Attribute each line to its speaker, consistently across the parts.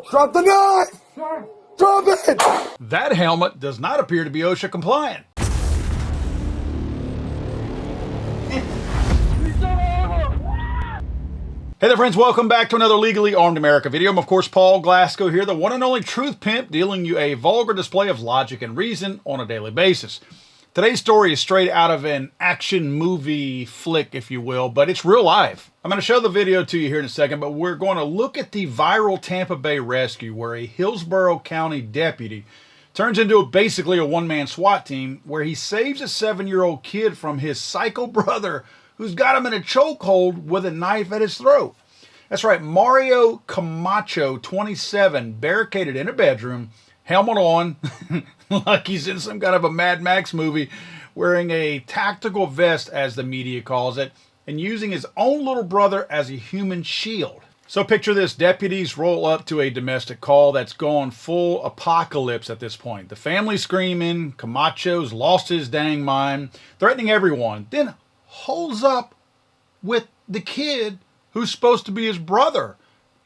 Speaker 1: Drop the knife! Drop it!
Speaker 2: That helmet does not appear to be OSHA compliant. Hey there friends, welcome back to another Legally Armed America video. I'm of course Paul Glasgow here, the one and only truth pimp, dealing you a vulgar display of logic and reason on a daily basis. Today's story is straight out of an action movie flick, if you will, but it's real life. I'm going to show the video to you here in a second, but we're going to look at the viral Tampa Bay rescue where a Hillsborough County deputy turns into basically a one-man SWAT team where he saves a 7-year-old kid from his psycho brother who's got him in a chokehold with a knife at his throat. That's right, Mario Camacho, 27, barricaded in a bedroom, helmet on, like he's in some kind of a Mad Max movie, wearing a tactical vest, as the media calls it, and using his own little brother as a human shield. So picture this, deputies roll up to a domestic call that's gone full apocalypse at this point. The family screaming, Camacho's lost his dang mind, threatening everyone, then holds up with the kid who's supposed to be his brother,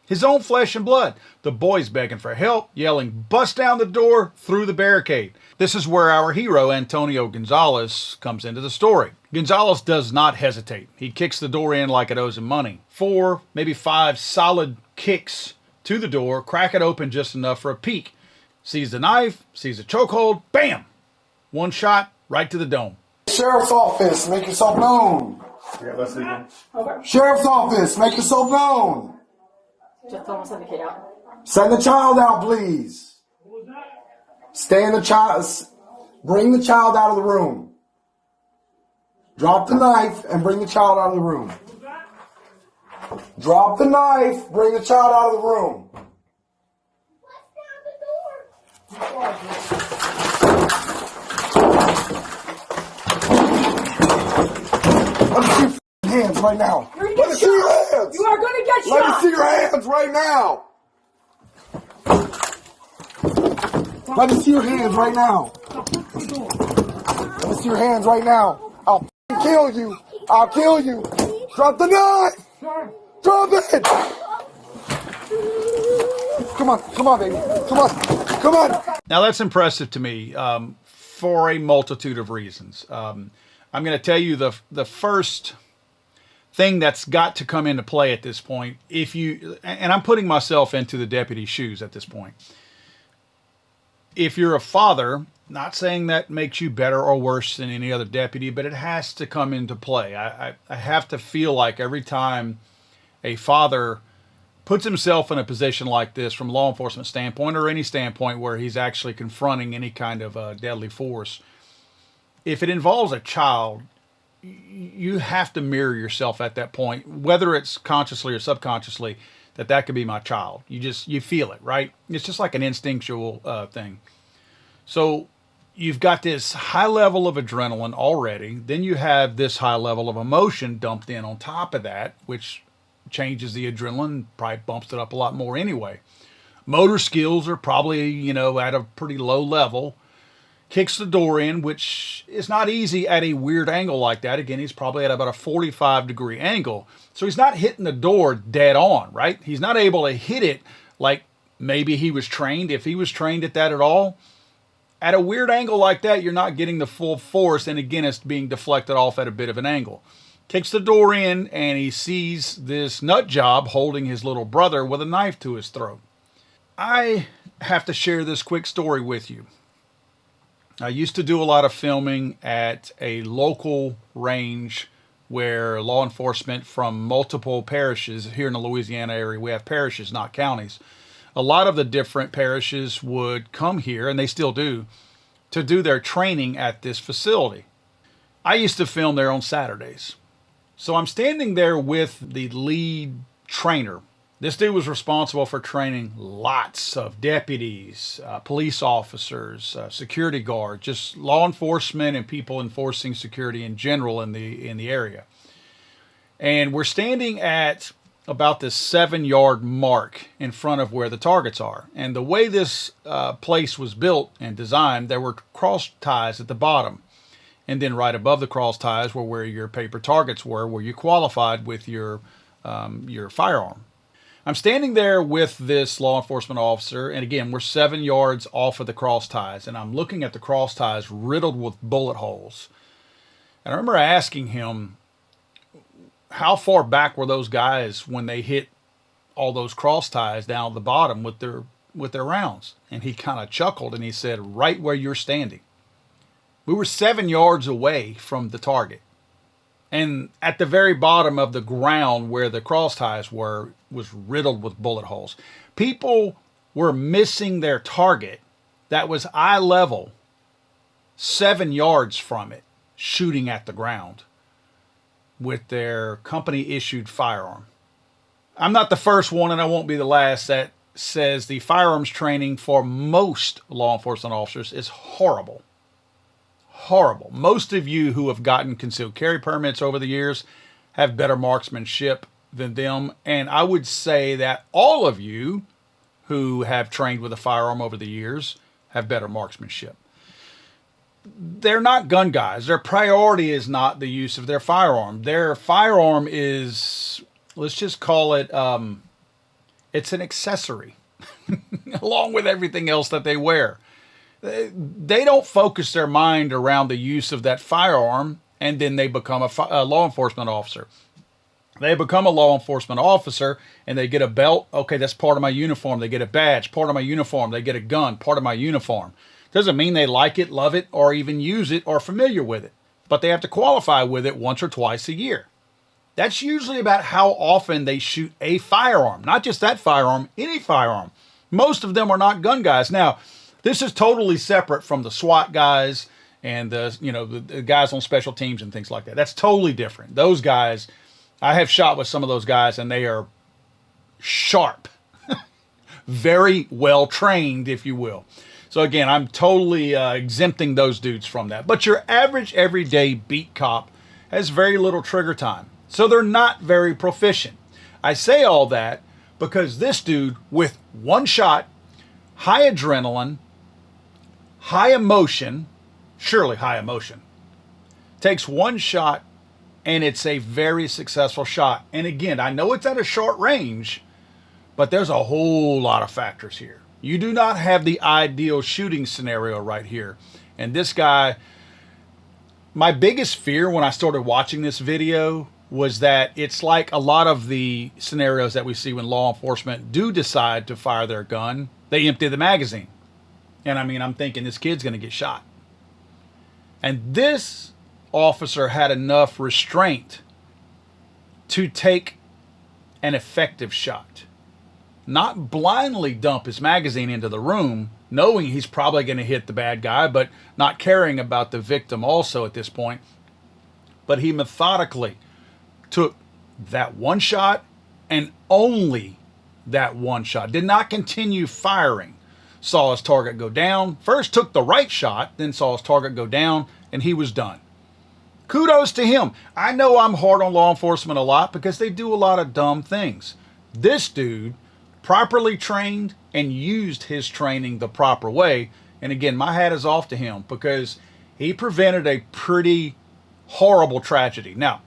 Speaker 2: his own flesh and blood. The boy's begging for help, yelling, "Bust down the door," through the barricade. This is where our hero, Antonio Gonzalez, comes into the story. Gonzalez does not hesitate. He kicks the door in like it owes him money. 4, maybe 5 solid kicks to the door, crack it open just enough for a peek. Sees the knife, sees the chokehold, bam! One shot, right to the dome.
Speaker 1: Sheriff's office, make yourself known.
Speaker 3: Yeah, let's leave him.
Speaker 4: Okay.
Speaker 1: Sheriff's office, make yourself known.
Speaker 4: Just don't send the kid out.
Speaker 1: Send the child out, please. Stay in the child. Bring the child out of the room. Drop the knife and bring the child out of the room. Drop the knife, bring the child out of the room. Let me see your hands right now. Let me see your hands.
Speaker 4: You are going to get
Speaker 1: Let me
Speaker 4: shot.
Speaker 1: see your hands right now. Let me see your hands right now. Let me see your hands right now. I'll kill you. I'll kill you. Drop the knife. Drop it. Come on, baby. Come on.
Speaker 2: Now that's impressive to me for a multitude of reasons. I'm going to tell you the first thing that's got to come into play at this point, and I'm putting myself into the deputy's shoes at this point. If you're a father, not saying that makes you better or worse than any other deputy, but it has to come into play. I have to feel like every time a father puts himself in a position like this from a law enforcement standpoint or any standpoint where he's actually confronting any kind of deadly force, if it involves a child, you have to mirror yourself at that point, whether it's consciously or subconsciously, that could be my child. You feel it, right? It's just like an instinctual thing. So you've got this high level of adrenaline already. Then you have this high level of emotion dumped in on top of that, which changes the adrenaline, probably bumps it up a lot more anyway. Motor skills are probably, at a pretty low level. Kicks the door in, which is not easy at a weird angle like that. Again, he's probably at about a 45-degree angle. So he's not hitting the door dead on, right? He's not able to hit it like maybe he was trained, if he was trained at that at all. At a weird angle like that, you're not getting the full force, and again, it's being deflected off at a bit of an angle. Kicks the door in, and he sees this nut job holding his little brother with a knife to his throat. I have to share this quick story with you. I used to do a lot of filming at a local range where law enforcement from multiple parishes, here in the Louisiana area, we have parishes, not counties. A lot of the different parishes would come here, and they still do, to do their training at this facility. I used to film there on Saturdays. So I'm standing there with the lead trainer. This dude was responsible for training lots of deputies, police officers, security guards, just law enforcement and people enforcing security in general in the area. And we're standing at about the 7-yard mark in front of where the targets are. And the way this place was built and designed, there were cross ties at the bottom. And then right above the cross ties were where your paper targets were, where you qualified with your firearm. I'm standing there with this law enforcement officer, and again, we're 7 yards off of the cross ties, and I'm looking at the cross ties riddled with bullet holes. And I remember asking him, how far back were those guys when they hit all those cross ties down at the bottom with their rounds? And he kind of chuckled and he said, right where you're standing. We were 7 yards away from the target. And at the very bottom of the ground where the cross ties were was riddled with bullet holes. People were missing their target that was eye level, 7 yards from it, shooting at the ground with their company issued firearm. I'm not the first one, and I won't be the last, that says the firearms training for most law enforcement officers is horrible. Horrible. Most of you who have gotten concealed carry permits over the years have better marksmanship than them. And I would say that all of you who have trained with a firearm over the years have better marksmanship. They're not gun guys. Their priority is not the use of their firearm. Their firearm is, let's just call it, it's an accessory along with everything else that they wear. They don't focus their mind around the use of that firearm, and then they become a law enforcement officer. They become a law enforcement officer, and they get a belt. Okay, that's part of my uniform. They get a badge, part of my uniform. They get a gun, part of my uniform. Doesn't mean they like it, love it, or even use it, or are familiar with it. But they have to qualify with it once or twice a year. That's usually about how often they shoot a firearm. Not just that firearm, any firearm. Most of them are not gun guys. Now, this is totally separate from the SWAT guys and the guys on special teams and things like that. That's totally different. Those guys, I have shot with some of those guys, and they are sharp, very well trained, if you will. So again, I'm totally exempting those dudes from that. But your average everyday beat cop has very little trigger time. So they're not very proficient. I say all that because this dude, with one shot, high adrenaline, high emotion, surely high emotion, takes one shot, and it's a very successful shot. And again, I know it's at a short range, but there's a whole lot of factors here. You do not have the ideal shooting scenario right here. And this guy, my biggest fear when I started watching this video was that it's like a lot of the scenarios that we see when law enforcement do decide to fire their gun, they empty the magazine. And I mean, I'm thinking this kid's going to get shot. And this officer had enough restraint to take an effective shot. Not blindly dump his magazine into the room, knowing he's probably going to hit the bad guy, but not caring about the victim also at this point. But he methodically took that one shot and only that one shot. Did not continue firing. Saw his target go down. First took the right shot, then saw his target go down, and he was done. Kudos to him. I know I'm hard on law enforcement a lot because they do a lot of dumb things. This dude properly trained and used his training the proper way. And again, my hat is off to him because he prevented a pretty horrible tragedy. Now,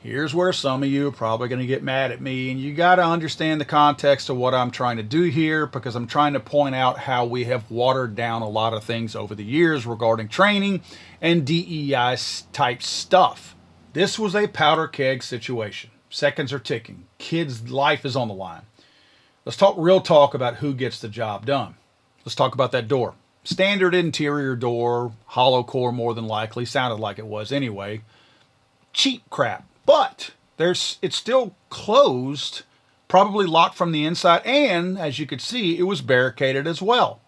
Speaker 2: here's where some of you are probably going to get mad at me, and you got to understand the context of what I'm trying to do here, because I'm trying to point out how we have watered down a lot of things over the years regarding training and DEI type stuff. This was a powder keg situation. Seconds are ticking. Kid's life is on the line. Let's talk real talk about who gets the job done. Let's talk about that door. Standard interior door, hollow core more than likely. Sounded like it was anyway. Cheap crap. But it's still closed, probably locked from the inside, and as you could see, it was barricaded as well.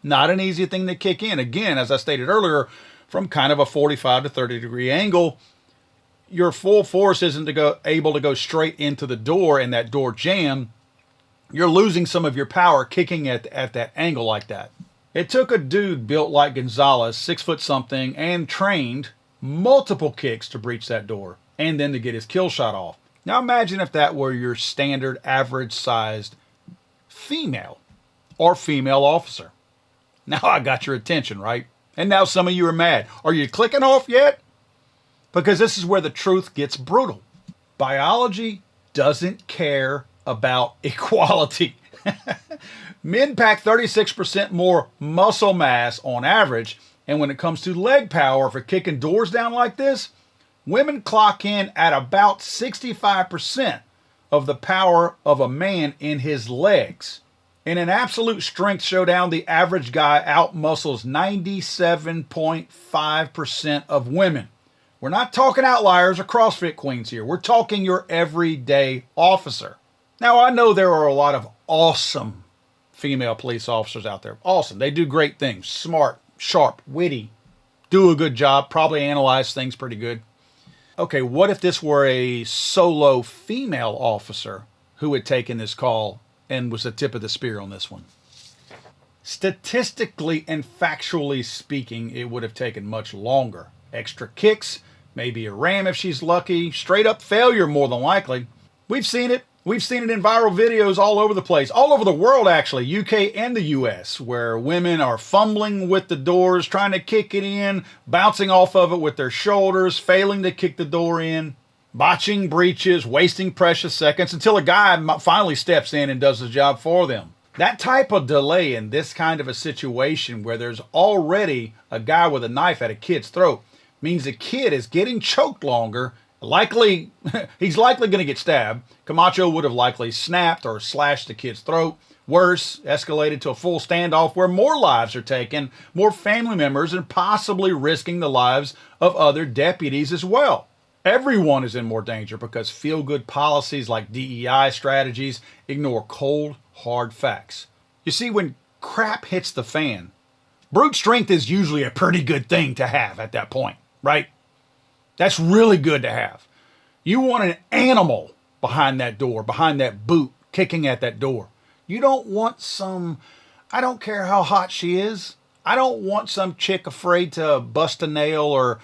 Speaker 2: Not an easy thing to kick in. Again, as I stated earlier, from kind of a 45 to 30 degree angle, your full force isn't able to go straight into the door and that door jam. You're losing some of your power kicking at that angle like that. It took a dude built like Gonzalez, 6 foot something, and trained multiple kicks to breach that door, and then to get his kill shot off. Now imagine if that were your standard average sized female or female officer. Now I got your attention, right? And now some of you are mad. Are you clicking off yet? Because this is where the truth gets brutal. Biology doesn't care about equality. Men pack 36% more muscle mass on average, and when it comes to leg power for kicking doors down like this, women clock in at about 65% of the power of a man in his legs. In an absolute strength showdown, the average guy outmuscles 97.5% of women. We're not talking outliers or CrossFit queens here. We're talking your everyday officer. Now, I know there are a lot of awesome female police officers out there. Awesome. They do great things. Smart, sharp, witty, do a good job, probably analyze things pretty good. Okay, what if this were a solo female officer who had taken this call and was the tip of the spear on this one? Statistically and factually speaking, it would have taken much longer. Extra kicks, maybe a ram if she's lucky, straight up failure more than likely. We've seen it. We've seen it in viral videos all over the place, all over the world actually, UK and the US, where women are fumbling with the doors, trying to kick it in, bouncing off of it with their shoulders, failing to kick the door in, botching breaches, wasting precious seconds until a guy finally steps in and does the job for them. That type of delay in this kind of a situation where there's already a guy with a knife at a kid's throat means the kid is getting choked longer. Likely, he's likely going to get stabbed. Camacho would have likely snapped or slashed the kid's throat. Worse, escalated to a full standoff where more lives are taken, more family members, and possibly risking the lives of other deputies as well. Everyone is in more danger because feel-good policies like DEI strategies ignore cold, hard facts. You see, when crap hits the fan, brute strength is usually a pretty good thing to have at that point, right? That's really good to have. You want an animal behind that door, behind that boot, kicking at that door. You don't want some, I don't care how hot she is, I don't want some chick afraid to bust a nail or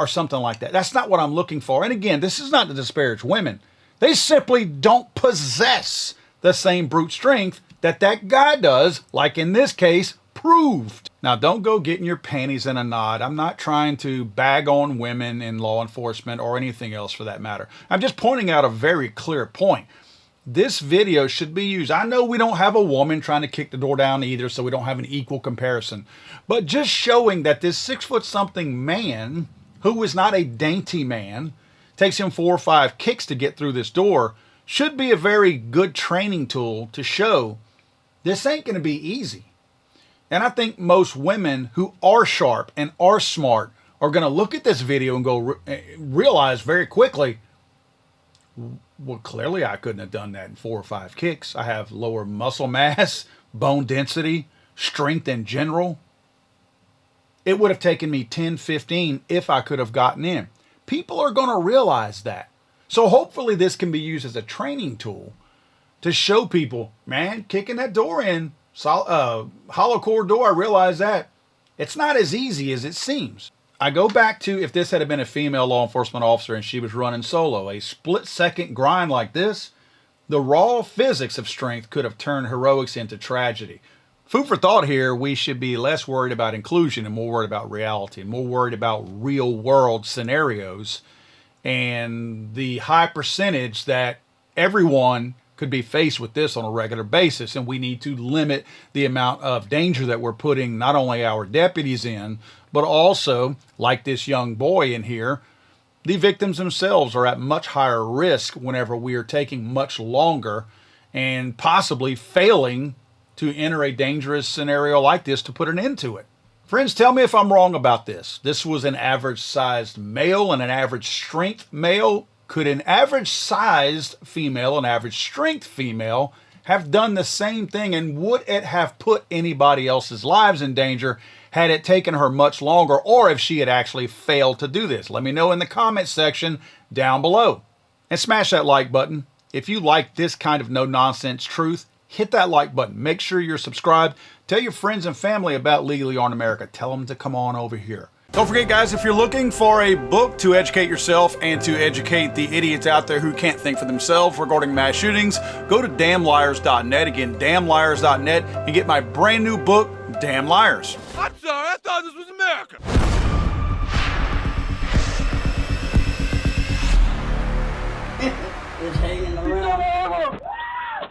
Speaker 2: something like that. That's not what I'm looking for. And again, this is not to disparage women. They simply don't possess the same brute strength that guy does, like in this case, proved. Now, don't go getting your panties in a knot. I'm not trying to bag on women in law enforcement or anything else for that matter. I'm just pointing out a very clear point. This video should be used. I know we don't have a woman trying to kick the door down either, so we don't have an equal comparison. But just showing that this 6-foot-something man, who is not a dainty man, takes him 4 or 5 kicks to get through this door, should be a very good training tool to show this ain't going to be easy. And I think most women who are sharp and are smart are going to look at this video and go realize very quickly, well, clearly I couldn't have done that in 4 or 5 kicks. I have lower muscle mass, bone density, strength in general. It would have taken me 10, 15 if I could have gotten in. People are going to realize that. So hopefully this can be used as a training tool to show people, man, kicking that door in, hollow core door, I realize that it's not as easy as it seems. I go back to if this had been a female law enforcement officer and she was running solo, a split-second grind like this, the raw physics of strength could have turned heroics into tragedy. Food for thought here, we should be less worried about inclusion and more worried about reality, and more worried about real-world scenarios and the high percentage that everyone could be faced with this on a regular basis, and we need to limit the amount of danger that we're putting not only our deputies in, but also, like this young boy in here, the victims themselves are at much higher risk whenever we are taking much longer and possibly failing to enter a dangerous scenario like this to put an end to it. Friends, tell me if I'm wrong about this. This was an average-sized male and an average-strength male. Could an average-sized female, an average-strength female, have done the same thing, and would it have put anybody else's lives in danger had it taken her much longer, or if she had actually failed to do this? Let me know in the comments section down below. And smash that like button. If you like this kind of no-nonsense truth, hit that like button. Make sure you're subscribed. Tell your friends and family about Legally Armed America. Tell them to come on over here. Don't forget, guys, if you're looking for a book to educate yourself and to educate the idiots out there who can't think for themselves regarding mass shootings, go to damnliars.net. Again, damnliars.net, and get my brand new book, Damn Liars.
Speaker 3: I'm sorry, I thought this was America.
Speaker 5: It's hanging around.